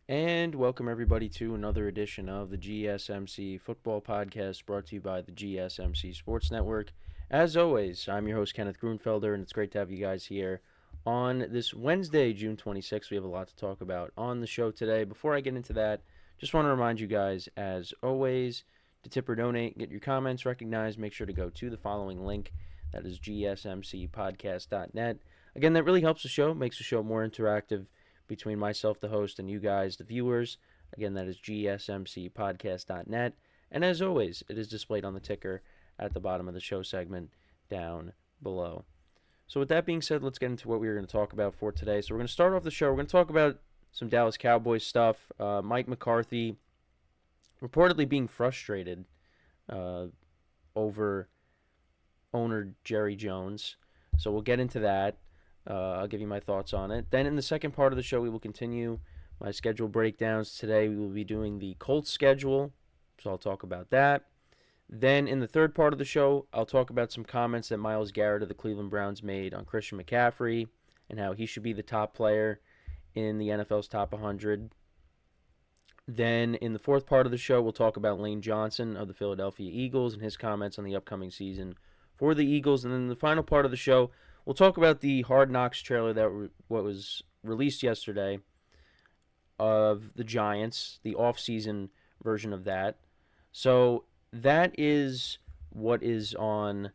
And welcome everybody to another edition of the GSMC Football Podcast brought to you by the GSMC Sports Network. As always, I'm your host Kenneth Grunfelder, and it's great to have you guys here on this Wednesday, June 26th. We have a lot to talk about on the show today. Before I get into that, just want to remind you guys, as always, to tip or donate, get your comments recognized, make sure to go to the following link. That is GSMCPodcast.net. Again, that really helps the show, makes the show more interactive between myself, the host, and you guys, the viewers. Again, that is GSMCPodcast.net. And as always, it is displayed on the ticker at the bottom of the show segment down below. So with that being said, let's get into what we're going to talk about for today. So we're going to start off the show. We're going to talk about some Dallas Cowboys stuff. Mike McCarthy reportedly being frustrated over owner Jerry Jones. So we'll get into that. I'll give you my thoughts on it. Then in the second part of the show, we will continue my schedule breakdowns. Today we will be doing the Colts schedule, so I'll talk about that. Then in the third part of the show, I'll talk about some comments that Myles Garrett of the Cleveland Browns made on Christian McCaffrey and how he should be the top player in the NFL's top 100. Then in the fourth part of the show, we'll talk about Lane Johnson of the Philadelphia Eagles and his comments on the upcoming season for the Eagles. And then in the final part of the show, we'll talk about the Hard Knocks trailer that was released yesterday of the Giants, the off-season version of that. So that is what is on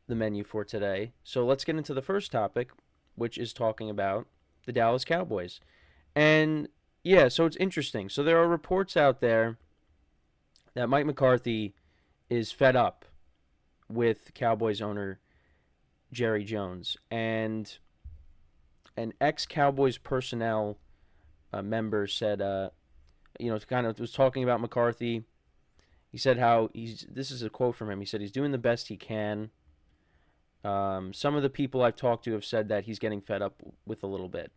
the menu for today. So let's get into the first topic, which is talking about the Dallas Cowboys. And yeah, so it's interesting. So there are reports out there that Mike McCarthy is fed up with Cowboys owner Jerry Jones, and an ex-Cowboys personnel member said, kind of was talking about McCarthy. He said how this is a quote from him. He said he's doing the best he can. Some of the people I've talked to have said that he's getting fed up with a little bit,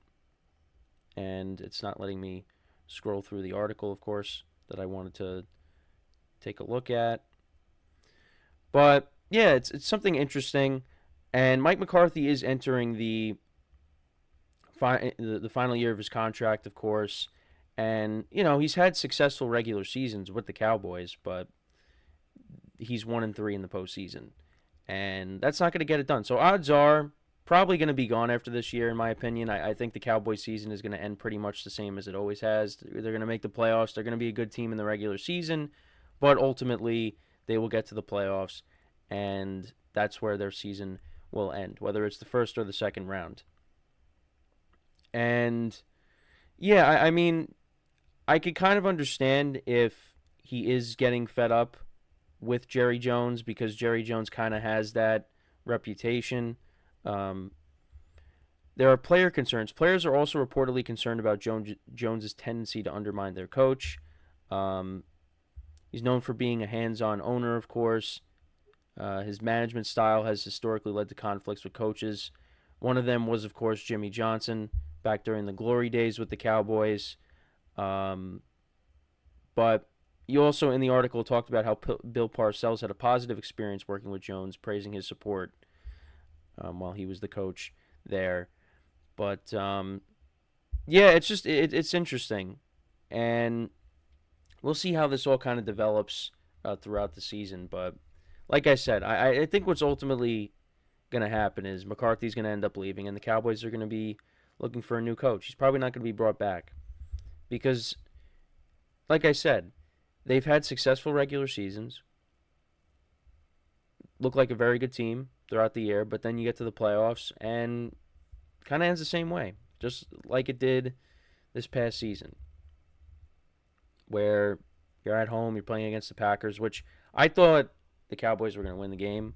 and it's not letting me scroll through the article, of course, that I wanted to take a look at. But yeah, it's something interesting. And Mike McCarthy is entering the final year of his contract, of course. And, he's had successful regular seasons with the Cowboys, but he's 1-3 in the postseason. And that's not going to get it done. So odds are probably going to be gone after this year, in my opinion. I think the Cowboys season is going to end pretty much the same as it always has. They're going to make the playoffs. They're going to be a good team in the regular season. But ultimately, they will get to the playoffs. And that's where their season will end, whether it's the first or the second round. And yeah, I mean, I could kind of understand if he is getting fed up with Jerry Jones, because Jerry Jones kind of has that reputation. There are player concerns. Players are also reportedly concerned about Jones's tendency to undermine their coach. He's known for being a hands-on owner, of course. His management style has historically led to conflicts with coaches. One of them was, of course, Jimmy Johnson back during the glory days with the Cowboys. But you also, in the article, talked about how Bill Parcells had a positive experience working with Jones, praising his support while he was the coach there. But, yeah, it's just it's interesting. And we'll see how this all kind of develops throughout the season. But like I said, I think what's ultimately going to happen is McCarthy's going to end up leaving, and the Cowboys are going to be looking for a new coach. He's probably not going to be brought back because, like I said, they've had successful regular seasons, look like a very good team throughout the year, but then you get to the playoffs and kind of ends the same way, just like it did this past season, where you're at home, you're playing against the Packers, which I thought the Cowboys were going to win the game,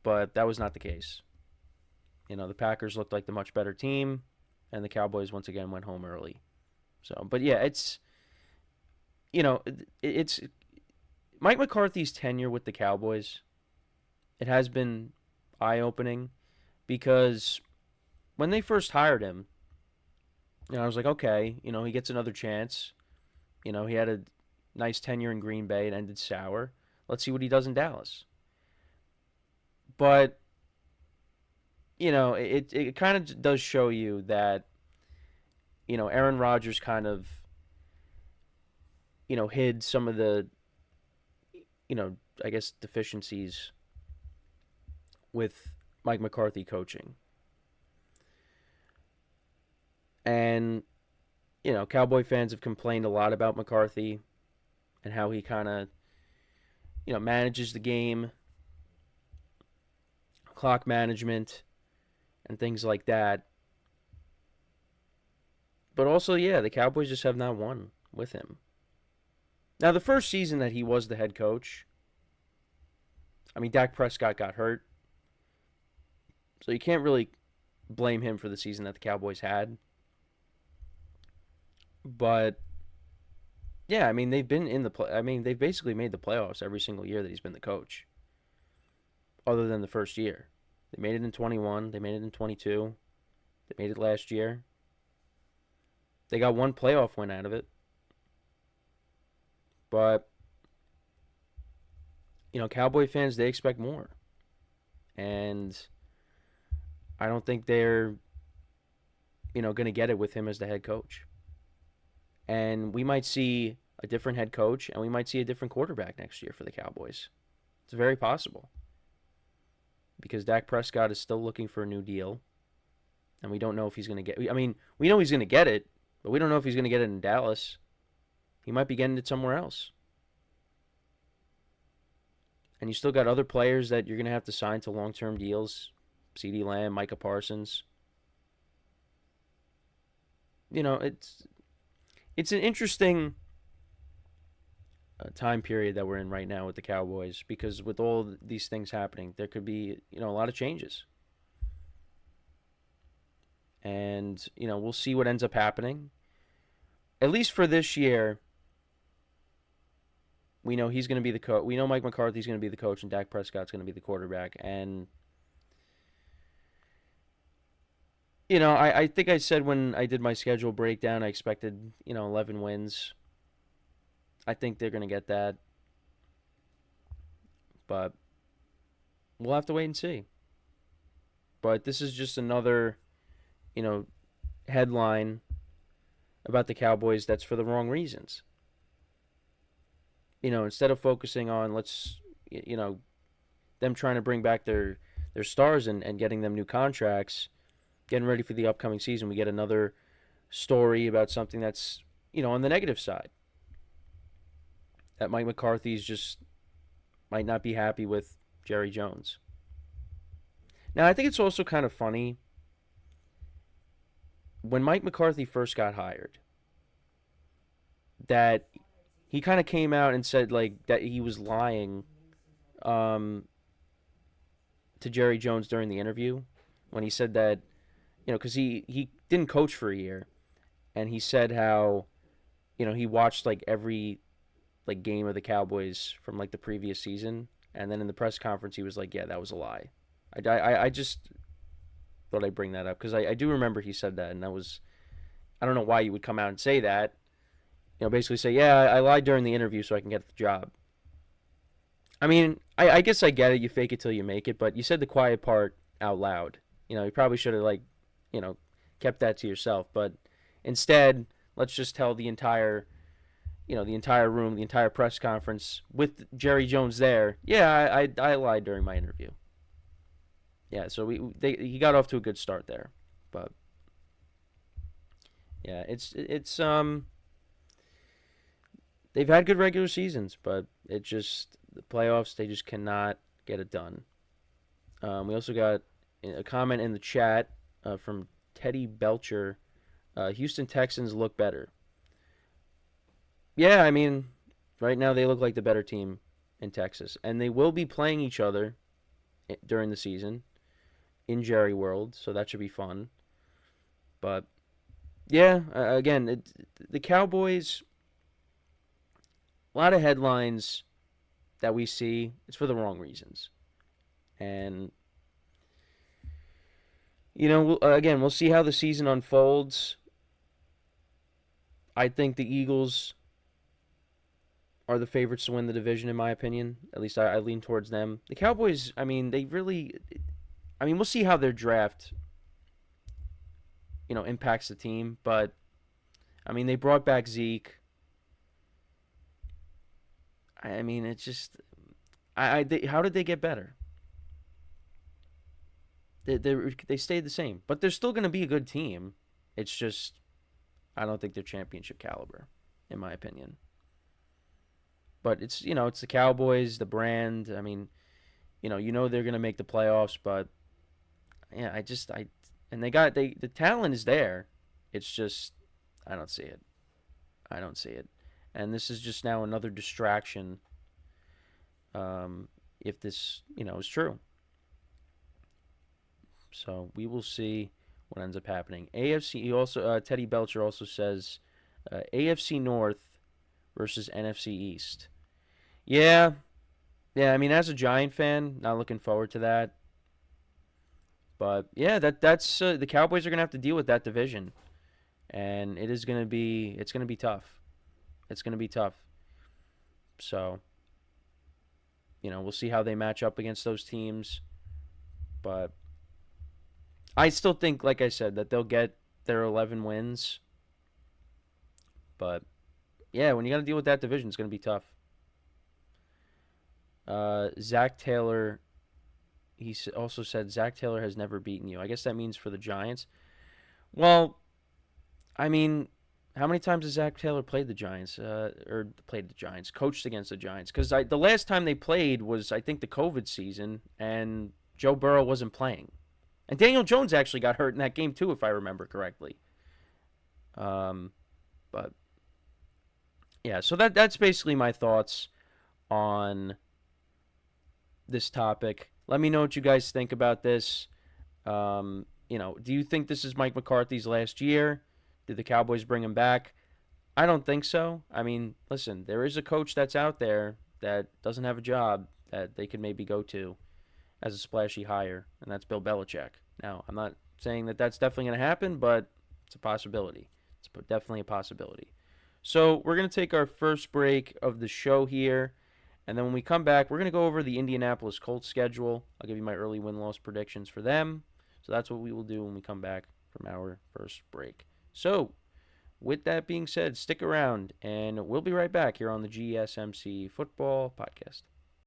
but that was not the case. The Packers looked like the much better team, and the Cowboys once again went home early. So, but yeah, it's Mike McCarthy's tenure with the Cowboys. It has been eye-opening because when they first hired him, I was like, okay, he gets another chance. He had a nice tenure in Green Bay. It ended sour. Let's see what he does in Dallas. But, it kind of does show you that Aaron Rodgers kind of, hid some of the, I guess, deficiencies with Mike McCarthy coaching. And, Cowboy fans have complained a lot about McCarthy and how he kind of, manages the game, clock management, and things like that. But also, yeah, the Cowboys just have not won with him. Now, the first season that he was the head coach, Dak Prescott got hurt. So you can't really blame him for the season that the Cowboys had. But, yeah, they've been in the they've basically made the playoffs every single year that he's been the coach. Other than the first year. They made it in 21. They made it in 22. They made it last year. They got one playoff win out of it. But, Cowboy fans, they expect more. And I don't think they're, going to get it with him as the head coach. And we might see a different head coach, and we might see a different quarterback next year for the Cowboys. It's very possible. Because Dak Prescott is still looking for a new deal. And we don't know if he's going to get... we know he's going to get it, but we don't know if he's going to get it in Dallas. He might be getting it somewhere else. And you still got other players that you're going to have to sign to long-term deals. CeeDee Lamb, Micah Parsons. It's an interesting time period that we're in right now with the Cowboys, because with all these things happening, there could be, a lot of changes. And, we'll see what ends up happening. At least for this year, we know he's going to be the coach. We know Mike McCarthy's going to be the coach and Dak Prescott's going to be the quarterback. And, I think I said when I did my schedule breakdown, I expected, 11 wins. I think they're going to get that. But we'll have to wait and see. But this is just another, headline about the Cowboys that's for the wrong reasons. Instead of focusing on them trying to bring back their stars and getting them new contracts, getting ready for the upcoming season, we get another story about something that's, on the negative side. That Mike McCarthy's just might not be happy with Jerry Jones. Now, I think it's also kind of funny. When Mike McCarthy first got hired, that he kind of came out and said, that he was lying to Jerry Jones during the interview when he said that, because he didn't coach for a year, and he said how, he watched, every, game of the Cowboys from, the previous season, and then in the press conference he was like, yeah, that was a lie. I just thought I'd bring that up, because I do remember he said that, and that was, I don't know why you would come out and say that, basically say, yeah, I lied during the interview so I can get the job. I guess I get it, you fake it till you make it, but you said the quiet part out loud. You probably should have, kept that to yourself, but instead, let's just tell the entire room, the entire press conference with Jerry Jones there, yeah, I lied during my interview. Yeah, so he got off to a good start there, but yeah, it's they've had good regular seasons, but it just the playoffs, they just cannot get it done. We also got a comment in the chat from Teddy Belcher. Houston Texans look better. Yeah, right now they look like the better team in Texas. And they will be playing each other during the season in Jerry World, so that should be fun. But, yeah, again, the Cowboys, a lot of headlines that we see, it's for the wrong reasons. And, we'll see how the season unfolds. I think the Eagles are the favorites to win the division, in my opinion. At least I lean towards them. The Cowboys, they really... we'll see how their draft, impacts the team. But I mean, they brought back Zeke. I mean, it's just, how did they get better? They stayed the same, but they're still going to be a good team. It's just, I don't think they're championship caliber, in my opinion. But it's the Cowboys, the brand. I mean, they're going to make the playoffs, but yeah, and the talent is there. It's just, I don't see it. I don't see it. And this is just now another distraction. If this, is true. So we will see what ends up happening. AFC. He also Teddy Belcher also says AFC North versus NFC East. Yeah, yeah. I mean, as a Giant fan, not looking forward to that. But yeah, that's the Cowboys are gonna have to deal with that division, and it's gonna be tough. It's gonna be tough. So we'll see how they match up against those teams. But I still think, like I said, that they'll get their 11 wins. But yeah, when you got to deal with that division, it's going to be tough. Zach Taylor, also said Zach Taylor has never beaten you. I guess that means for the Giants. Well, I mean, how many times has Zach Taylor played the Giants? Coached against the Giants? Because the last time they played was, I think, the COVID season, and Joe Burrow wasn't playing. And Daniel Jones actually got hurt in that game too, if I remember correctly. But yeah, so that's basically my thoughts on this topic. Let me know what you guys think about this. Do you think this is Mike McCarthy's last year? Did the Cowboys bring him back? I don't think so. I mean, listen, there is a coach that's out there that doesn't have a job that they could maybe go to as a splashy hire, and that's Bill Belichick. Now, I'm not saying that that's definitely going to happen, but it's a possibility. It's definitely a possibility. So we're going to take our first break of the show here, and then when we come back, we're going to go over the Indianapolis Colts schedule. I'll give you my early win-loss predictions for them. So that's what we will do when we come back from our first break. So, with that being said, stick around, and we'll be right back here on the GSMC Football Podcast.